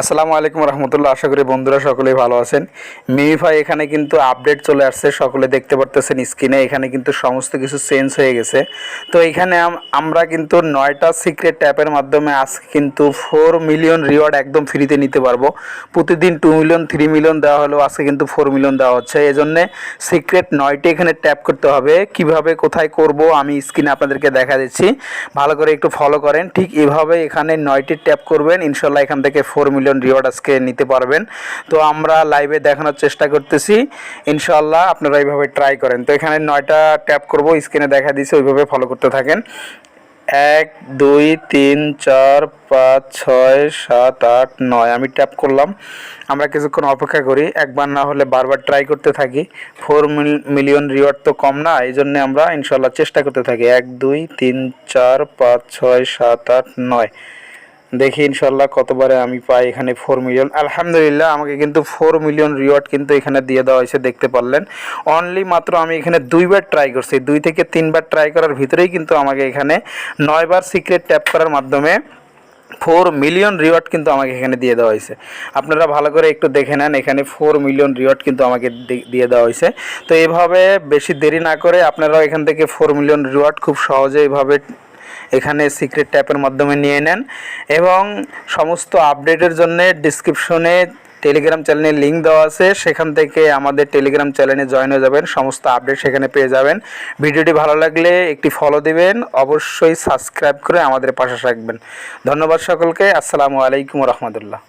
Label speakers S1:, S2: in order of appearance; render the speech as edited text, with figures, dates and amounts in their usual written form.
S1: আসসালামু আলাইকুম রহমতুল্লাহ। আশা করি বন্ধুরা সকলেই ভালো আছেন। মিমিফাই এখানে কিন্তু আপডেট চলে আসছে, সকলে দেখতে পারতেছেন স্ক্রিনে। এখানে কিন্তু সমস্ত কিছু চেঞ্জ হয়ে গেছে। তো এখানে আমরা কিন্তু 9টা সিক্রেট ট্যাপের মাধ্যমে আজকে কিন্তু 4 মিলিয়ন রিওয়ার্ড একদম ফ্রিতে নিতে পারবো। প্রতিদিন 2 মিলিয়ন 3 মিলিয়ন দেওয়া হলেও আজকে কিন্তু 4 মিলিয়ন দেওয়া হচ্ছে। এজন্যে সিক্রেট 9টি এখানে ট্যাপ করতে হবে। কিভাবে কোথায় করব আমি স্ক্রিনে আপনাদেরকে দেখা দিচ্ছি, ভালো করে একটু ফলো করেন। ঠিক এভাবে এখানে 9টি ট্যাপ করবেন, ইনশাল্লাহ এখান থেকে 4 মিলিয়ন রিওয়ার্ড আজকে নিতে পারবেন। তো আমরা লাইভে দেখানোর চেষ্টা করতেছি, ইনশাল্লাহ আপনারা এইভাবে ট্রাই করেন। তো এখানে 9টা ট্যাপ করব, স্ক্রিনে দেখা দিচ্ছি, ওইভাবে ফলো করতে থাকেন। 1 2 3 4 5 6 7 8 9 আমি ট্যাপ করলাম। আমরা কিছুক্ষণ অপেক্ষা করি, একবার না হলে বারবার ট্রাই করতে থাকি। 4 মিলিয়ন রিওয়ার্ড তো কম না, এই জন্য আমরা ইনশাল্লাহ চেষ্টা করতে থাকি। 1 2 3 4 5 6 7 8 9 দেখি ইনশাল্লাহ কতবারে আমি পাই এখানে 4 মিলিয়ন। আলহামদুলিল্লাহ আমাকে কিন্তু 4 মিলিয়ন রিওয়ার্ড কিন্তু এখানে দিয়ে দেওয়া হয়েছে, দেখতে পারলেন। অনলি মাত্র আমি এখানে 2বার ট্রাই করছি, 2 থেকে 3বার ট্রাই করার ভিতরেই কিন্তু আমাকে এখানে 9বার সিক্রেট ট্যাপ করার মাধ্যমে 4 মিলিয়ন রিওয়ার্ড কিন্তু আমাকে এখানে দিয়ে দেওয়া হয়েছে। আপনারা ভালো করে একটু দেখে নেন, এখানে 4 মিলিয়ন রিওয়ার্ড কিন্তু আমাকে দিয়ে দেওয়া হয়েছে। তো এইভাবে বেশি দেরি না করে আপনারাও এখান থেকে 4 মিলিয়ন রিওয়ার্ড খুব সহজে এইভাবে এখানে সিক্রেট ট্যাপের মাধ্যমে নিয়ে নেন। এবং সমস্ত আপডেটের জন্য ডিসক্রিপশনে টেলিগ্রাম চ্যানেলের লিঙ্ক দেওয়া আছে, সেখান থেকে আমাদের টেলিগ্রাম চ্যানেলে জয়েন হয়ে যাবেন, সমস্ত আপডেট সেখানে পেয়ে যাবেন। ভিডিওটি ভালো লাগলে একটি ফলো দিবেন, অবশ্যই সাবস্ক্রাইব করে আমাদের পাশে থাকবেন। ধন্যবাদ সকলকে। আসসালামু আলাইকুম রহমতুল্লাহ।